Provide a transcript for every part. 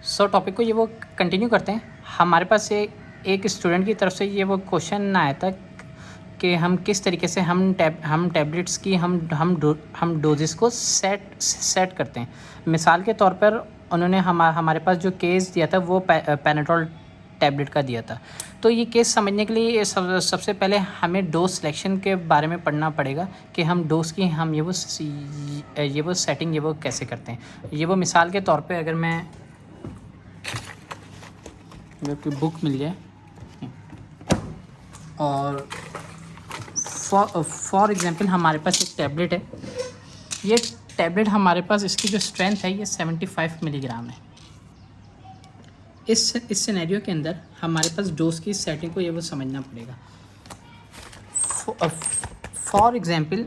सो topic को ये वो कंटिन्यू करते हैं। हमारे पास एक स्टूडेंट की तरफ से ये वो क्वेश्चन आया था कि हम किस तरीके से हम टैबलेट्स की हम डोजेस को सेट करते हैं। मिसाल के तौर पर उन्होंने हमारे पास जो केस दिया था वो पैनाडोल टैबलेट का दिया था। तो ये केस समझने के लिए सबसे पहले हमें डोज सिलेक्शन के बारे में पढ़ना पड़ेगा कि हम डोज की हम ये वो सेटिंग ये वो कैसे करते हैं। ये वो मिसाल के तौर पे अगर मैं कोई बुक मिल जाए और फॉर एग्ज़ाम्पल हमारे पास एक टैबलेट है। ये टैबलेट हमारे पास इसकी जो स्ट्रेंथ है ये 75 मिलीग्राम है। इस सिनेरियो के अंदर हमारे पास डोज की सेटिंग को ये वो समझना पड़ेगा। फॉर एग्ज़ाम्पल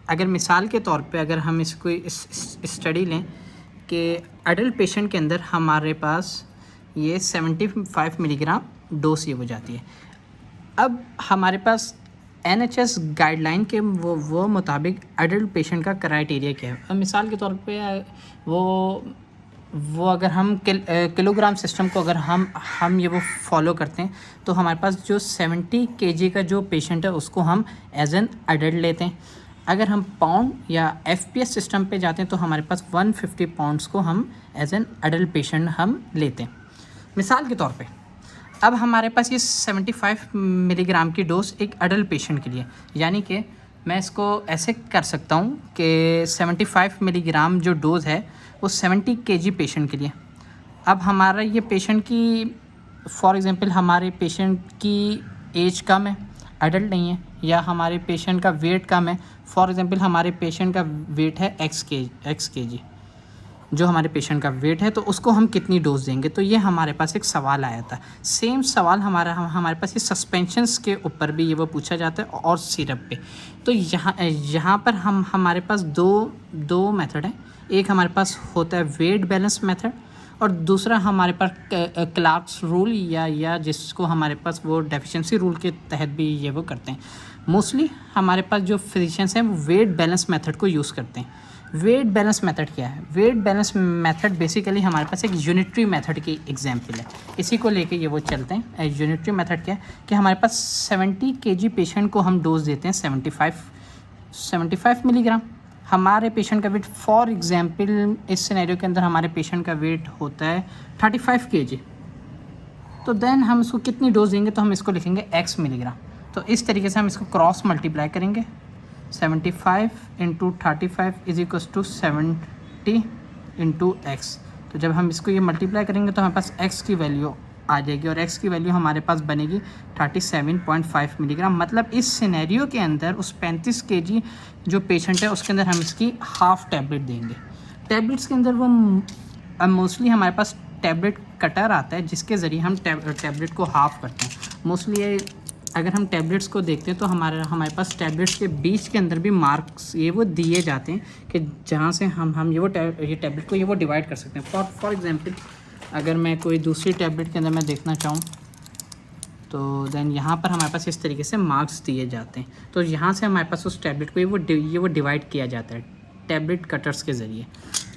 अगर मिसाल के तौर पे अगर हम इसको स्टडी लें कि एडल्ट पेशेंट के अंदर हमारे पास ये 75 मिलीग्राम डोज ये हो जाती है। अब हमारे पास NHS गाइडलाइन के वो मुताबिक एडल्ट पेशेंट का क्राइटेरिया क्या है। अब मिसाल के तौर पे वो अगर हम किलोग्राम सिस्टम को अगर हम ये वो फॉलो करते हैं तो हमारे पास जो 70 kg का जो पेशेंट है उसको हम एज एन एडल्ट लेते हैं। अगर हम पाउंड या FPS सिस्टम पे जाते हैं तो हमारे पास 150 पाउंड्स को हम एज एन एडल्ट पेशेंट हम लेते हैं। मिसाल के तौर पे अब हमारे पास ये 75 मिलीग्राम की डोज एक एडल्ट पेशेंट के लिए, यानी कि मैं इसको ऐसे कर सकता हूँ कि 75 मिलीग्राम जो डोज़ है वो 70 kg पेशेंट के लिए। अब हमारा ये पेशेंट की फॉर एग्ज़ाम्पल हमारे पेशेंट की एज कम है, एडल्ट नहीं है, या हमारे पेशेंट का वेट कम है। फॉर एग्ज़ाम्पल हमारे पेशेंट का वेट है x kg, जो हमारे पेशेंट का वेट है, तो उसको हम कितनी डोज देंगे। तो ये हमारे पास एक सवाल आया था। सेम सवाल हमारे पास ये सस्पेंशंस के ऊपर भी ये वो पूछा जाता है और सिरप पे। तो यहाँ पर हमारे पास दो मेथड है। एक हमारे पास होता है वेट बैलेंस मेथड और दूसरा हमारे पास क्लार्क्स रूल या जिसको हमारे पास वो डेफिशिएंसी रूल के तहत भी ये वो करते हैं। मोस्टली हमारे पास जो फिजिशियंस हैं वो वेट बैलेंस मेथड को यूज़ करते हैं। वेट बैलेंस मेथड क्या है? वेट बैलेंस मेथड बेसिकली हमारे पास एक यूनिटरी मेथड की एग्जांपल है। इसी को लेके ये वो चलते हैं। यूनिटरी मेथड क्या है कि हमारे पास 70 kg पेशेंट को हम डोज देते हैं 75 मिलीग्राम। हमारे पेशेंट का वेट फॉर एग्जांपल इस सिनेरियो के अंदर हमारे पेशेंट का वेट होता है 35 kg। तो देन हम इसको कितनी डोज देंगे, तो हम इसको लिखेंगे x मिलीग्राम। तो इस तरीके से हम इसको क्रॉस मल्टीप्लाई करेंगे। 75 into 35 is equals to 70 into X. तो जब हम इसको ये मल्टीप्लाई करेंगे तो हमारे पास x की वैल्यू आ जाएगी और x की वैल्यू हमारे पास बनेगी 37.5 मिलीग्राम। मतलब इस सिनेरियो के अंदर उस 35 kg जो पेशेंट है उसके अंदर हम इसकी हाफ़ टैबलेट देंगे। टैबलेट्स के अंदर वो मोस्टली हमारे पास टैबलेट कटर आता है जिसके ज़रिए हम टैबलेट को हाफ़ करते हैं। मोस्टली अगर हम टैबलेट्स को देखते हैं तो हमारे पास टैबलेट्स के बीच के अंदर भी मार्क्स ये वो दिए जाते हैं कि जहाँ से हम ये टैबलेट को ये वो डिवाइड कर सकते हैं। फॉर एग्जांपल अगर मैं कोई दूसरी टैबलेट के अंदर मैं देखना चाहूँ तो देन यहाँ पर हमारे पास इस तरीके से मार्क्स दिए जाते हैं। तो यहाँ से हमारे पास उस टैबलेट को ये वो डिवाइड किया जाता है टैबलेट कटर्स के ज़रिए।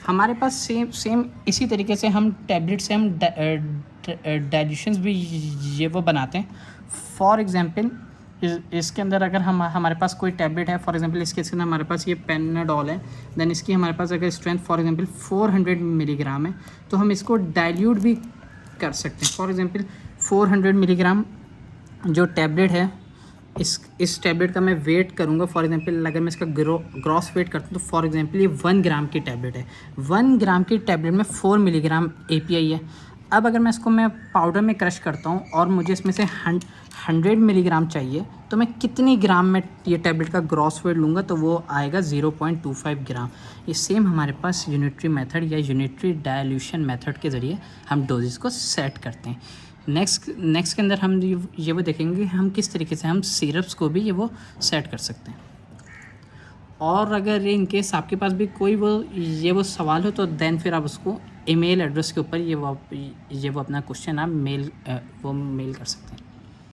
हमारे पास सेम इसी तरीके से हम टैबलेट से हम डाइल्यूशंस भी ये वो बनाते हैं। फॉर एग्जांपल इसके अंदर अगर हमारे पास कोई टैबलेट है, फॉर एग्जांपल इसके अंदर हमारे पास ये पैनाडोल है, देन इसकी हमारे पास अगर स्ट्रेंथ फॉर एग्जांपल 400 मिलीग्राम है तो हम इसको डाइल्यूट भी कर सकते हैं। फॉर एग्जांपल 400 मिलीग्राम जो टैबलेट है इस टैबलेट का मैं वेट करूँगा। फॉर एग्जांपल अगर मैं इसका ग्रॉस वेट करता हूँ तो फॉर एग्जांपल ये 1 ग्राम की टैबलेट है। 1 ग्राम की टैबलेट में 4 मिलीग्राम API है। अब अगर मैं इसको पाउडर में क्रश करता हूँ और मुझे इसमें से 100 मिलीग्राम चाहिए तो मैं कितनी ग्राम में ये टैबलेट का ग्रॉस वेट लूँगा, तो वो आएगा 0.25 ग्राम। ये सेम हमारे पास यूनिटरी मेथड या यूनिटरी डाइल्यूशन मेथड के ज़रिए हम डोजेस को सेट करते हैं। नेक्स्ट के अंदर हम ये वो देखेंगे हम किस तरीके से हम सिरप्स को भी ये वो सेट कर सकते हैं। और अगर इन केस आपके पास भी कोई ये वो सवाल हो तो देन फिर आप उसको ईमेल एड्रेस के ऊपर ये वो अपना क्वेश्चन आप मेल कर सकते हैं।